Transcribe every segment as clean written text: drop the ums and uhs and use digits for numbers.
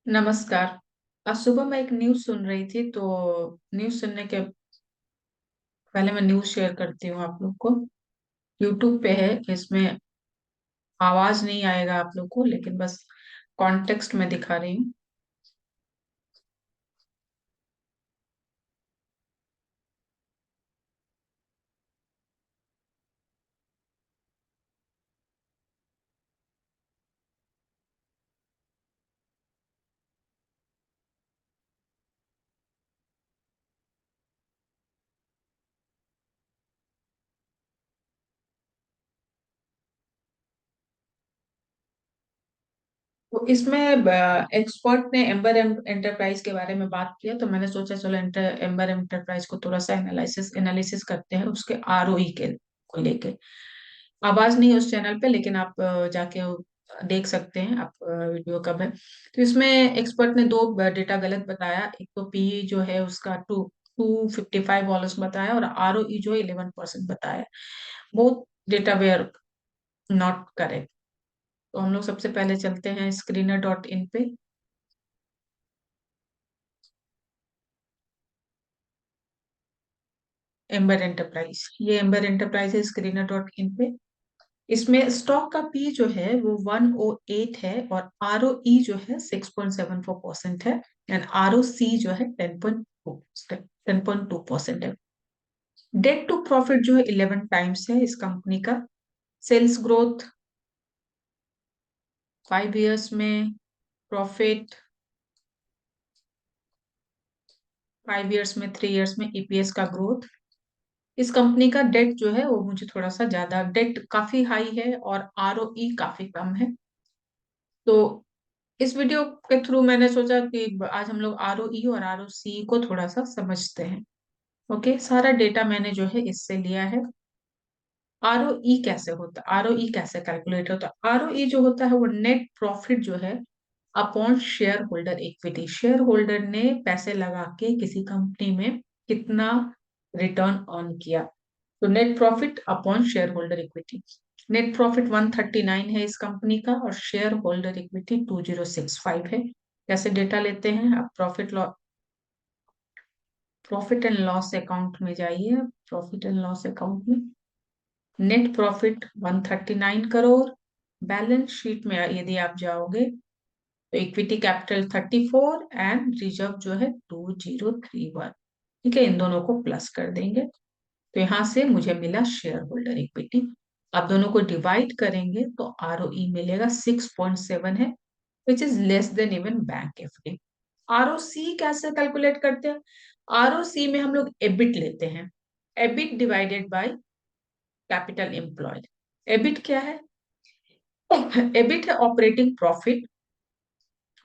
नमस्कार। आज सुबह मैं एक न्यूज़ सुन रही थी तो न्यूज़ सुनने के पहले मैं न्यूज़ शेयर करती हूँ आप लोग को। यूट्यूब पे है, इसमें आवाज नहीं आएगा आप लोग को, लेकिन बस कॉन्टेक्स्ट में दिखा रही हूँ। तो इसमेर एक्सपर्ट ने एम्बर एंटरप्राइज के बारे में बात किया, तो मैंने सोचा चलो एम्बर एंटरप्राइज को थोड़ा सा एनालिसिस एनालिसिस करते हैं उसके आरओई के को लेके। आवाज नहीं है उस चैनल पे, लेकिन आप जाके देख सकते हैं आप, वीडियो कब है। तो इसमें एक्सपर्ट ने दो डेटा गलत बताया। एक तो पी जो है उसका 255 डॉलर्स बताया, और आरओई जो है 11% बताया। Both data were not correct. तो हम लोग सबसे पहले चलते हैं screener.in पे। एम्बर एंटरप्राइज, ये एम्बर एंटरप्राइज है screener.in पे। इसमें स्टॉक का पी जो है वो 108 है, और आरओई जो है 6.74% है, एंड आरओसी जो है 10.2% है। डेट टू प्रॉफिट जो है 11 टाइम्स है इस कंपनी का। सेल्स ग्रोथ 5 इयर्स में, प्रॉफिट 5 इयर्स में, 3 इयर्स में, ईपीएस का ग्रोथ। इस कंपनी का डेट जो है वो मुझे थोड़ा सा ज्यादा, डेट काफी हाई है और आरओई काफी कम है। तो इस वीडियो के थ्रू मैंने सोचा कि आज हम लोग आरओई और आरओसी को थोड़ा सा समझते हैं। ओके, सारा डेटा मैंने जो है इससे लिया है। आरओई कैसे होता है, आरओई कैसे कैलकुलेट होता है? आरओई जो होता है वो नेट प्रॉफिट जो है upon share holder equity. Share holder ने पैसे लगा के किसी कंपनी में कितना रिटर्न अर्न किया, तो net profit upon share holder equity. Net profit 139 है इस कंपनी का, और शेयर होल्डर इक्विटी 2065 है। कैसे डेटा लेते हैं आप? प्रॉफिट एंड लॉस अकाउंट में जाइए। प्रॉफिट एंड लॉस अकाउंट में net profit 139 crore. Balance sheet में यदि आप जाओगे तो इक्विटी कैपिटल 34 एंड रिजर्व जो है 2031। ठीक है, इन दोनों को प्लस कर देंगे, तो यहाँ से मुझे मिला शेयर होल्डर इक्विटी। आप दोनों को डिवाइड करेंगे तो आरओई मिलेगा 6.7 है, which is less than even bank FD. ROC कैसे कैलकुलेट करते हैं? आरओसी में हम लोग एबिट लेते हैं, EBIT divided by capital employed. EBIT क्या है? एबिट है ऑपरेटिंग प्रॉफिट,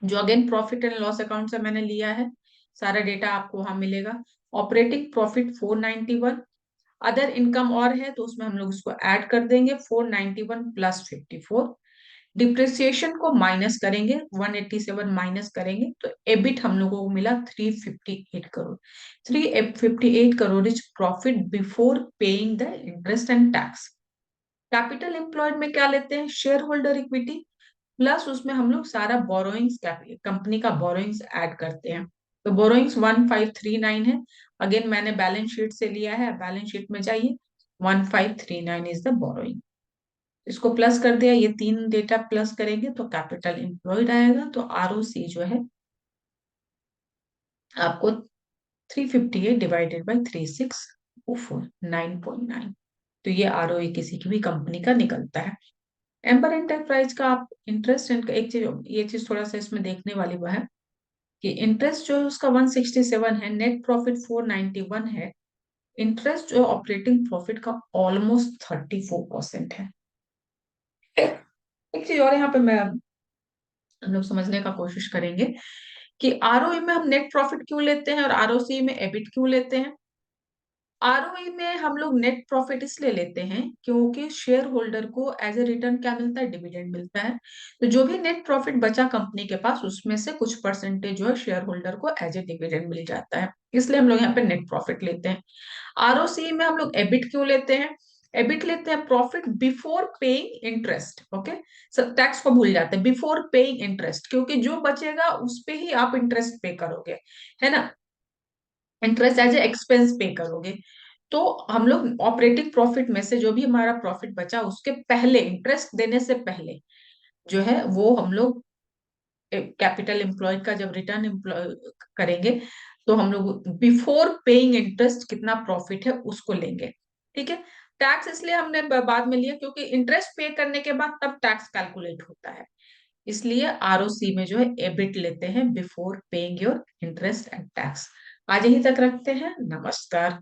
जो again profit and loss account से मैंने लिया है। सारा डेटा आपको वहां मिलेगा। ऑपरेटिंग प्रॉफिट 491, अदर इनकम और है तो उसमें हम लोग उसको ऐड कर देंगे, 491 प्लस 54। डिप्रिसिएशन को माइनस करेंगे, 187 माइनस करेंगे, तो एबिट हम लोगों को मिला 358 crore. 358 crore is profit before paying the interest and tax. Capital employed में क्या लेते हैं? शेयर होल्डर इक्विटी, प्लस उसमें हम लोग सारा बोरोइंग्स, कंपनी का बोरोइंग्स ऐड करते हैं। तो बोरोइंग्स 1539 है। अगेन मैंने बैलेंस शीट से लिया है, बैलेंस शीट में जाइए, 1539 इज द बोरोइंग। इसको प्लस कर दिया, ये तीन डेटा प्लस करेंगे तो कैपिटल एम्प्लॉयड आएगा। तो आरओसी जो है आपको 358 डिवाइडेड बाई 3604, 9.9। तो ये आरओई किसी की भी कंपनी का निकलता है। एम्बर एंटरप्राइज का आप इंटरेस्ट, एक चीज, ये चीज थोड़ा सा इसमें देखने वाली वह है कि इंटरेस्ट जो है उसका 167 है, नेट प्रॉफिट 491 है। इंटरेस्ट जो ऑपरेटिंग प्रॉफिट का ऑलमोस्ट 34% है। एक चीज और यहाँ पे मैं हम लोग समझने का कोशिश करेंगे कि आरओई में हम नेट प्रॉफिट क्यों लेते हैं और आरओसी में एबिट क्यों लेते हैं। आरओई में हम लोग नेट प्रॉफिट इसलिए लेते हैं क्योंकि शेयर होल्डर को एज ए रिटर्न क्या मिलता है? डिविडेंड मिलता है। तो जो भी नेट प्रॉफिट बचा कंपनी के पास, उसमें से कुछ परसेंटेज जो है शेयर होल्डर को एज ए डिविडेंड मिल जाता है, इसलिए हम लोग यहाँ पे नेट प्रॉफिट लेते हैं। आरओसी में हम लोग एबिट क्यों लेते हैं? एबिट लेते हैं profit before paying interest. Okay, सब टैक्स को भूल जाते हैं, बिफोर पेइंग इंटरेस्ट, क्योंकि जो बचेगा उस पे ही आप इंटरेस्ट पे करोगे, है ना, इंटरेस्ट एज ए एक्सपेंस पे करोगे। तो हम लोग ऑपरेटिंग प्रॉफिट में से जो भी हमारा प्रॉफिट बचा उसके पहले, इंटरेस्ट देने से पहले जो है वो हम लोग कैपिटल एम्प्लॉय का जब रिटर्न एम्प्लॉय करेंगे तो हम लोग बिफोर पेइंग इंटरेस्ट कितना प्रॉफिट है उसको लेंगे। ठीक है, टैक्स इसलिए हमने बाद में लिया क्योंकि इंटरेस्ट पे करने के बाद तब टैक्स कैलकुलेट होता है, इसलिए आरओसी में जो है एबिट लेते हैं before paying your interest and tax. आज यहीं तक रखते हैं, नमस्कार।